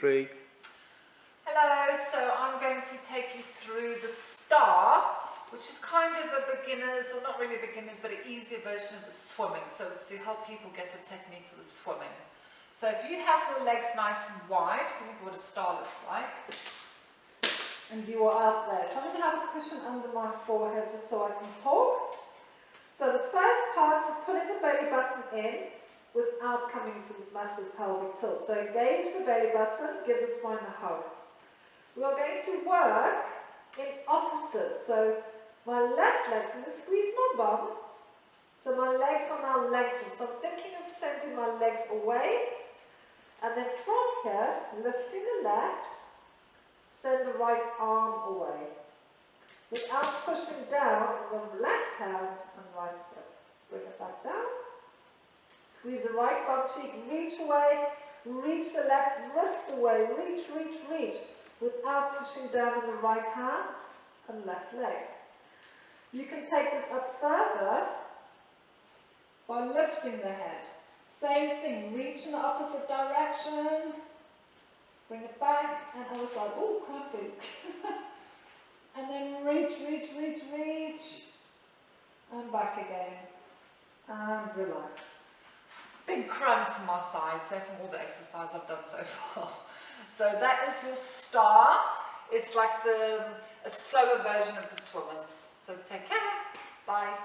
3. Hello, so I'm going to take you through the star, which is kind of a beginner's, or not really beginner's, but an easier version of the swimming. So it's to help people get the technique for the swimming. So if you have your legs nice and wide, think what a star looks like. And you are out there. So I'm going to have a cushion under my forehead just so I can talk. So the first part is putting the belly button in without coming to this massive pelvic tilt. So engage the belly button, give the spine a hug. We are going to work in opposites. So my left leg's going to squeeze my bum. So my legs are now lengthened. So I'm thinking of sending my legs away. And then from here, lifting the left, send the right arm away. Without pushing down the left hand and right foot. Bring it back down. Squeeze the right bum cheek, reach away, reach the left wrist away, reach, reach, reach. Without pushing down on the right hand and left leg. You can take this up further by lifting the head. Same thing, reach in the opposite direction, bring it back, and other side. Oh, cramping. And then reach, reach, reach, reach, and back again. And relax. Big cramps in my thighs, they're from all the exercise I've done so far. So that is your star. It's like a slower version of the swimmers. So take care. Bye.